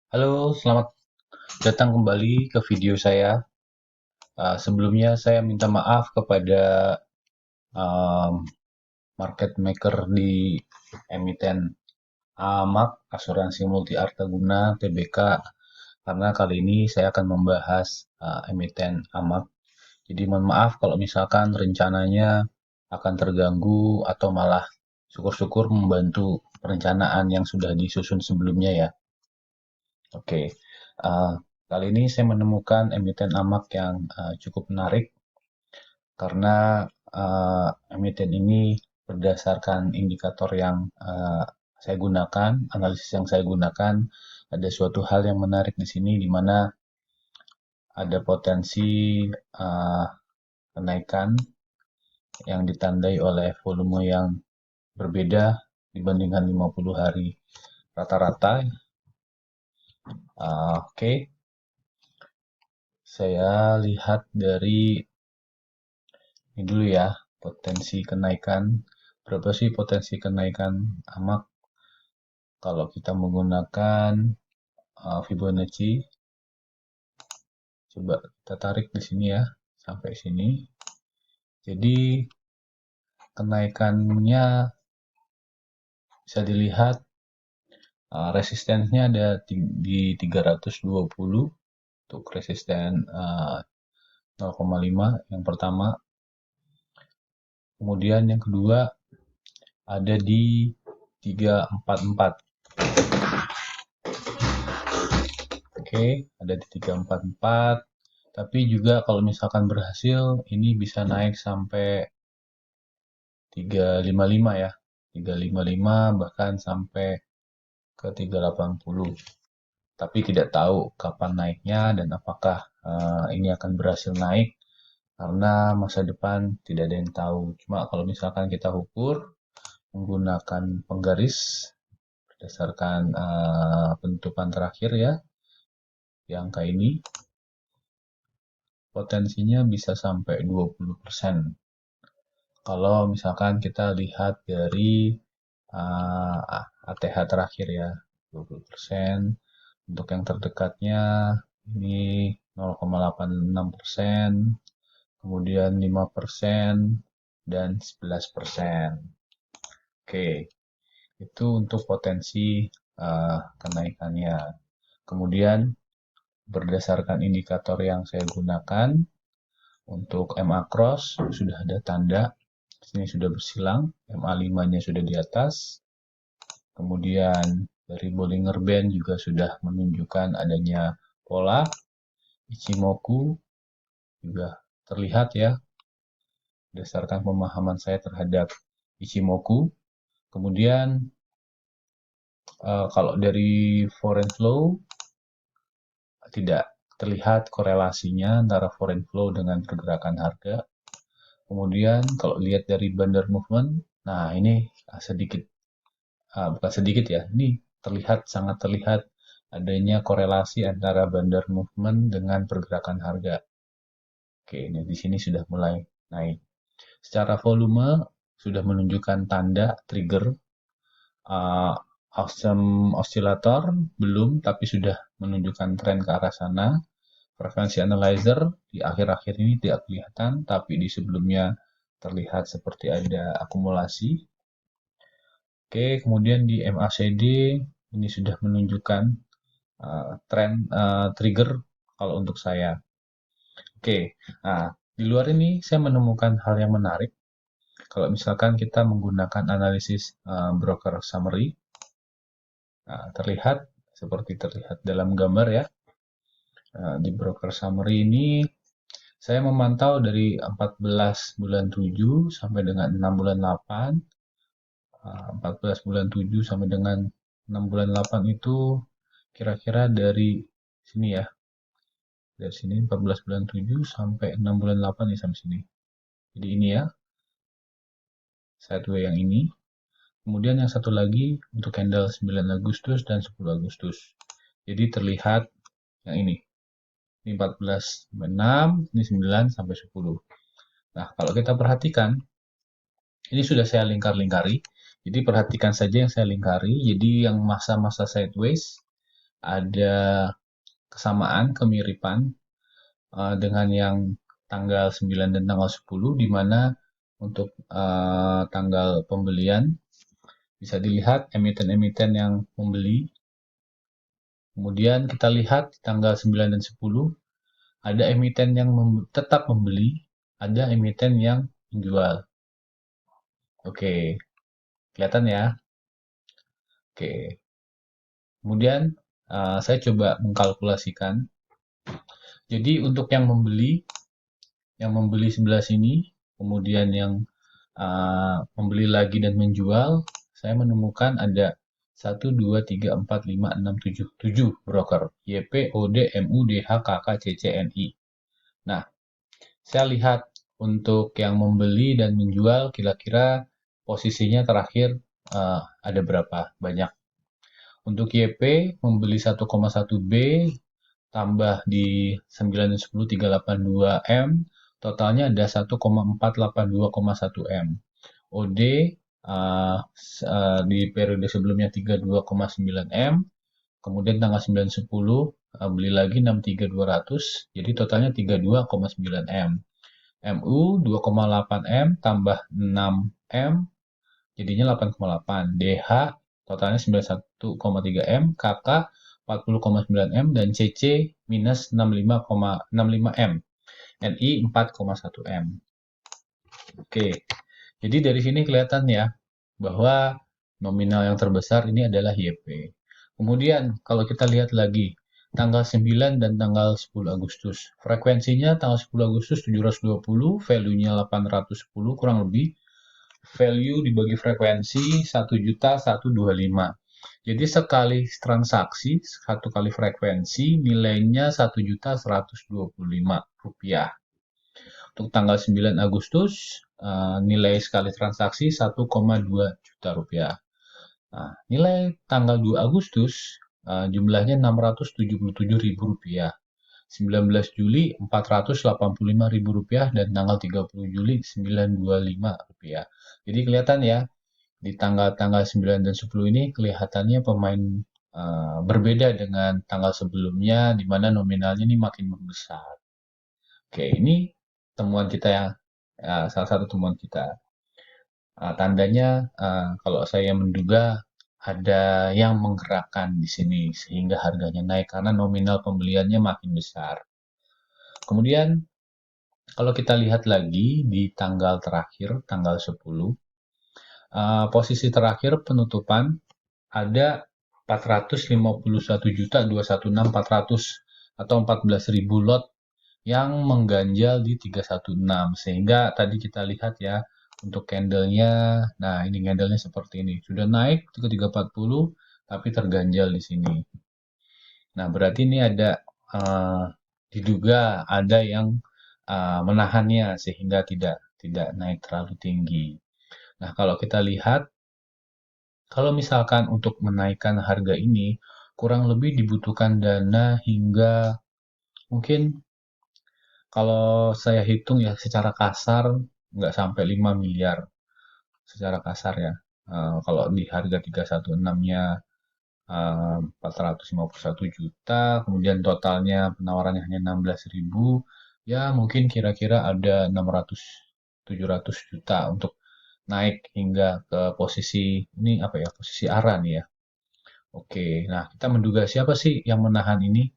Halo, selamat datang kembali ke video saya. Sebelumnya saya minta maaf kepada um, market maker di emiten AMAK, Asuransi Multi Artaguna Tbk, karena kali ini saya akan membahas emiten AMAK. Jadi mohon maaf kalau misalkan rencananya akan terganggu atau malah syukur-syukur membantu perencanaan yang sudah disusun sebelumnya ya. Oke, uh, kali ini saya menemukan emiten AMAK yang cukup menarik karena emiten ini berdasarkan indikator yang saya gunakan, analisis yang saya gunakan, ada suatu hal yang menarik di sini di mana ada potensi uh, kenaikan yang ditandai oleh volume yang berbeda dibandingkan 50 hari rata-rata. Oke, saya lihat dari ini dulu ya, potensi kenaikan. Berapa sih potensi kenaikan AMAK kalau kita menggunakan Fibonacci? Coba kita tarik di sini ya, sampai sini. Jadi kenaikannya bisa dilihat resistennya ada di 320 untuk resisten 0,5 yang pertama. Kemudian yang kedua ada di 344. Oke, ada di 344. Tapi juga kalau misalkan berhasil, ini bisa naik sampai 355 ya. 355 bahkan sampai ke 380. Tapi tidak tahu kapan naiknya dan apakah ini akan berhasil naik karena masa depan tidak ada yang tahu. Cuma kalau misalkan kita ukur menggunakan penggaris berdasarkan penutupan terakhir ya, di angka ini potensinya bisa sampai 20%. Kalau misalkan kita lihat dari ATH terakhir ya, 20%. Untuk yang terdekatnya ini 0,86%, kemudian 5% dan 11%. Oke, itu untuk potensi kenaikannya. Kemudian berdasarkan indikator yang saya gunakan untuk MA cross sudah ada tanda. Sini sudah bersilang, MA5-nya sudah di atas. Kemudian dari Bollinger Band juga sudah menunjukkan adanya pola. Ichimoku juga terlihat ya, berdasarkan pemahaman saya terhadap Ichimoku. Kemudian kalau dari foreign flow tidak terlihat korelasinya antara foreign flow dengan pergerakan harga. Kemudian kalau lihat dari Bandar Movement, nah ini sedikit, bukan sedikit ya, ini terlihat, sangat terlihat adanya korelasi antara Bandar Movement dengan pergerakan harga. Oke, ini di sini sudah mulai naik. Secara volume sudah menunjukkan tanda trigger. Awesome oscillator belum, tapi sudah menunjukkan tren ke arah sana. Frekuensi analyzer di akhir-akhir ini tidak kelihatan, tapi di sebelumnya terlihat seperti ada akumulasi. Oke, kemudian di MACD ini sudah menunjukkan tren trigger kalau untuk saya. Oke, nah di luar ini saya menemukan hal yang menarik. Kalau misalkan kita menggunakan analisis broker summary, nah, terlihat seperti terlihat dalam gambar ya. Di broker summary ini saya memantau dari 14 bulan 7 sampai dengan 6 bulan 8. 14 bulan 7 sampai dengan 6 bulan 8 itu kira-kira dari sini ya. Dari sini 14 bulan 7 sampai 6 bulan 8 ya sampai sini. Jadi ini ya, sideway yang ini. Kemudian yang satu lagi untuk candle 9 Agustus dan 10 Agustus. Jadi terlihat yang ini. Ini 14 sampai 6, ini 9 sampai 10. Nah, kalau kita perhatikan, ini sudah saya lingkar-lingkari. Jadi perhatikan saja yang saya lingkari. Jadi yang masa-masa sideways ada kesamaan, kemiripan dengan yang tanggal 9 dan tanggal 10, di mana untuk tanggal pembelian bisa dilihat emiten-emiten yang membeli. Kemudian kita lihat tanggal 9 dan 10, ada emiten yang tetap membeli, ada emiten yang menjual. Oke, kelihatan ya? Oke. Kemudian saya coba mengkalkulasikan. Jadi untuk yang membeli sebelah sini, kemudian yang membeli lagi dan menjual, saya menemukan ada 1, 2, 3, 4, 5, 6, 7 broker. YP, OD, MU, DH, KK, CC, NI. Nah, saya lihat untuk yang membeli dan menjual kira-kira posisinya terakhir ada berapa banyak. Untuk YP membeli 1,1 B tambah di 9 dan 10 382 M, totalnya ada 1,482,1 M. OD di periode sebelumnya 32,9 M, kemudian tanggal 9 10 beli lagi 63200, jadi totalnya 32,9 M. MU 2,8 M tambah 6 M, jadinya 8,8. DH totalnya 91,3 M, KK 40,9 M, dan CC minus 65 M. NI 4,1 M. Oke, jadi dari sini kelihatan ya bahwa nominal yang terbesar ini adalah YP. Kemudian kalau kita lihat lagi tanggal 9 dan tanggal 10 Agustus. Frekuensinya tanggal 10 Agustus 720, value-nya 810 kurang lebih. Value dibagi frekuensi 1.125. Jadi sekali transaksi, satu kali frekuensi, nilainya 1.125 rupiah. Untuk tanggal 9 Agustus, nilai sekali transaksi 1,2 juta rupiah. Nah, nilai tanggal 2 Agustus, jumlahnya 677 ribu rupiah. 19 Juli 485 ribu rupiah, dan tanggal 30 Juli 925 rupiah. Jadi kelihatan ya, di tanggal-tanggal 9 dan 10 ini kelihatannya pemain berbeda dengan tanggal sebelumnya, di mana nominalnya ini makin membesar. Oke, ini temuan kita yang salah satu temuan kita. Tandanya kalau saya menduga ada yang menggerakkan di sini sehingga harganya naik karena nominal pembeliannya makin besar. Kemudian kalau kita lihat lagi di tanggal terakhir, tanggal 10, posisi terakhir penutupan ada 451.216.400 atau 14.000 lot yang mengganjal di 316, sehingga tadi kita lihat ya untuk candlenya, nah ini candlenya seperti ini, sudah naik ke 340 tapi terganjal di sini. Nah berarti ini ada diduga ada yang menahannya sehingga tidak naik terlalu tinggi. Nah kalau kita lihat, kalau misalkan untuk menaikkan harga ini kurang lebih dibutuhkan dana hingga mungkin, kalau saya hitung ya secara kasar nggak sampai 5 miliar secara kasar ya. Kalau di harga 316-nya 451 juta, kemudian totalnya penawarannya hanya 16.000, ya mungkin kira-kira ada 600-700 juta untuk naik hingga ke posisi ini apa ya, posisi ARA nih ya. Oke, nah kita menduga siapa sih yang menahan ini?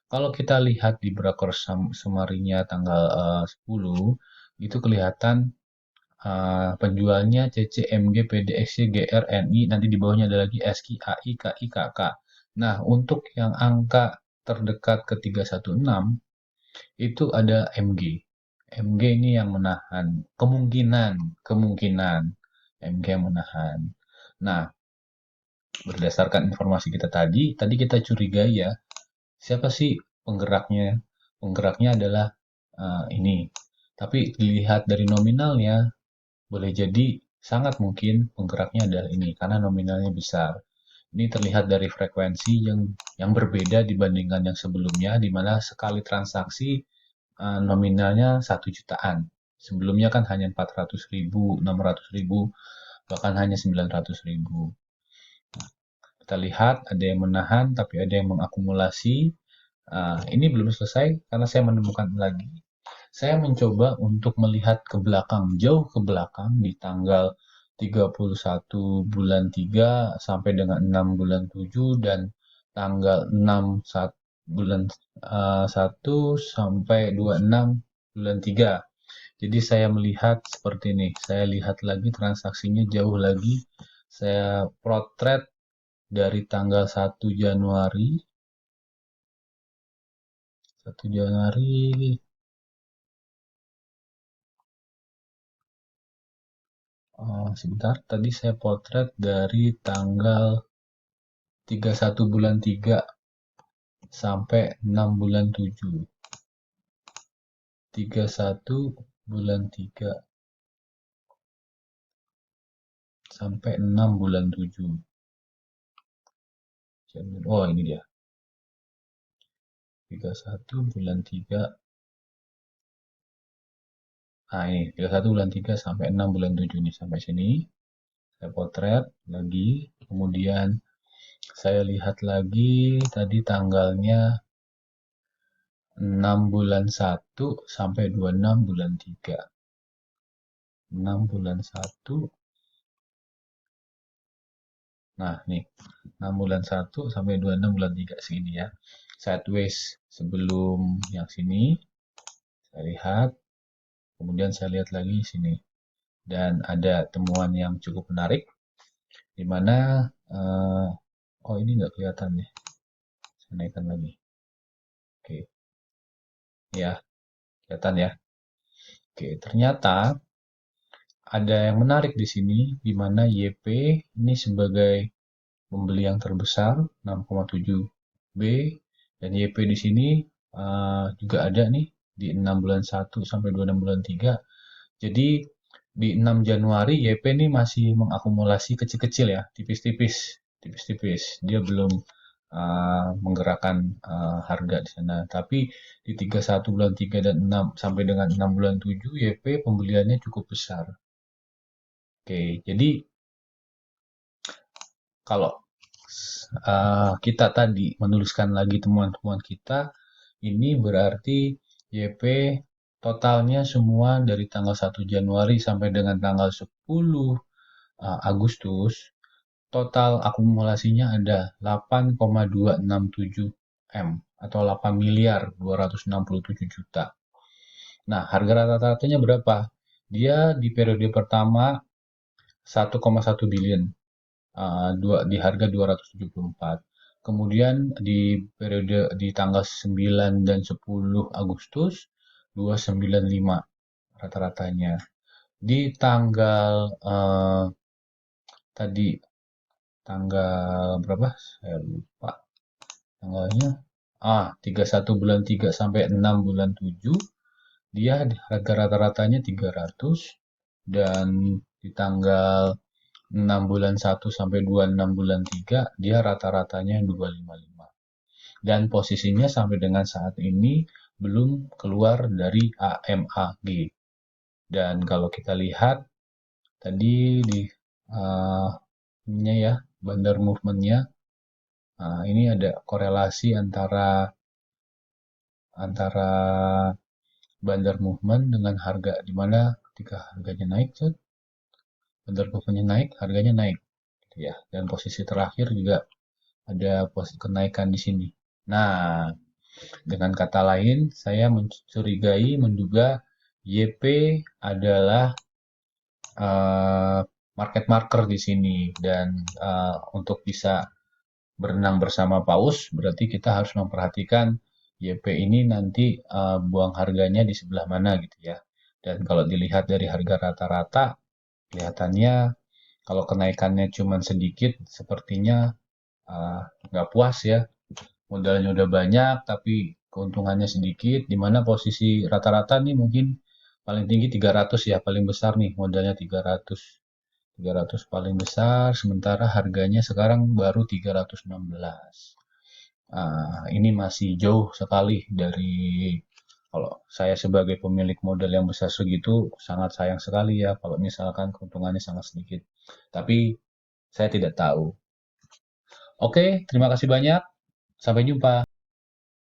Kalau kita lihat di broker summary-nya tanggal 10, itu kelihatan penjualnya CCMG, PDXC, GR, NI, nanti di bawahnya ada lagi SKI, AI, KI, KK. Nah, untuk yang angka terdekat ke 316, itu ada MG. MG ini yang menahan, kemungkinan MG yang menahan. Nah, berdasarkan informasi kita tadi kita curigai ya, siapa sih penggeraknya? Penggeraknya adalah ini. Tapi dilihat dari nominalnya, boleh jadi sangat mungkin penggeraknya adalah ini karena nominalnya besar. Ini terlihat dari frekuensi yang berbeda dibandingkan yang sebelumnya, di mana sekali transaksi nominalnya 1 jutaan. Sebelumnya kan hanya 400.000, 600.000, bahkan hanya 900.000. Kita lihat ada yang menahan, tapi ada yang mengakumulasi. Ini belum selesai karena saya menemukan lagi. Saya mencoba untuk melihat ke belakang, jauh ke belakang di tanggal 31 bulan 3 sampai dengan 6 bulan 7 dan tanggal 6 bulan 1 sampai 26 bulan 3. Jadi saya melihat seperti ini. Saya lihat lagi transaksinya jauh lagi. Saya potret dari tanggal 1 Januari sebentar, tadi saya potret dari tanggal 31 bulan 3 sampai 6 bulan 7. 31 bulan 3 sampai 6 bulan 7. Oh, ini dia. 31 bulan 3. Nah, ini 31 bulan 3 sampai 6 bulan 7 nih sampai sini. Saya potret lagi. Kemudian saya lihat lagi tadi tanggalnya 6 bulan 1 sampai 26 bulan 3. 6 bulan 1. Nah, nih. 6 bulan 1 sampai 26 bulan 3 segini ya. Sideways sebelum yang sini. Saya lihat. Kemudian saya lihat lagi sini. Dan ada temuan yang cukup menarik. Di mana, oh ini nggak kelihatan nih. Saya naikkan lagi. Oke. Ya, kelihatan ya. Oke, ternyata ada yang menarik di sini, di mana YP ini sebagai pembeli yang terbesar 6,7 B dan YP di sini juga ada nih di 6 bulan 1 sampai 26 bulan 3. Jadi di 6 Januari YP ini masih mengakumulasi kecil-kecil ya, tipis-tipis, tipis-tipis. Dia belum menggerakkan harga di sana. Tapi di 31 bulan 3 dan 6 sampai dengan 6 bulan 7 YP pembeliannya cukup besar. Oke, jadi kalau kita tadi menuliskan lagi temuan-temuan kita, ini berarti YP totalnya semua dari tanggal 1 Januari sampai dengan tanggal 10 Agustus, total akumulasinya ada 8,267 M atau 8 miliar 267 juta. Nah, harga rata-ratanya berapa? Dia di periode pertama 1,1 billion. Di harga 274. Kemudian di periode di tanggal 9 dan 10 Agustus 295 rata-ratanya. Di tanggal tadi tanggal berapa? Saya lupa tanggalnya. 31 bulan 3 sampai 6 bulan 7 dia harga rata-ratanya 300 dan di tanggal 6 bulan 1 sampai 26 bulan 3 dia rata-ratanya 255. Dan posisinya sampai dengan saat ini belum keluar dari AMAG. Dan kalau kita lihat tadi di ini ya, bandar movementnya, ini ada korelasi antara antara bandar movement dengan harga, di mana ketika harganya naik, bandar movementnya naik, harganya naik, gitu ya. Dan posisi terakhir juga ada posisi kenaikan di sini. Nah, dengan kata lain, saya mencurigai, menduga YP adalah market marker di sini dan untuk bisa berenang bersama paus, berarti kita harus memperhatikan YP ini nanti buang harganya di sebelah mana gitu ya. Dan kalau dilihat dari harga rata-rata, kelihatannya kalau kenaikannya cuma sedikit, sepertinya nggak puas ya. Modalnya udah banyak, tapi keuntungannya sedikit. Di mana posisi rata-rata nih mungkin paling tinggi 300 ya, paling besar nih modalnya 300. 300 paling besar, sementara harganya sekarang baru 316. Ini masih jauh sekali dari kalau saya sebagai pemilik modal yang besar segitu sangat sayang sekali ya kalau misalkan keuntungannya sangat sedikit. Tapi saya tidak tahu. Oke, terima kasih banyak. Sampai jumpa.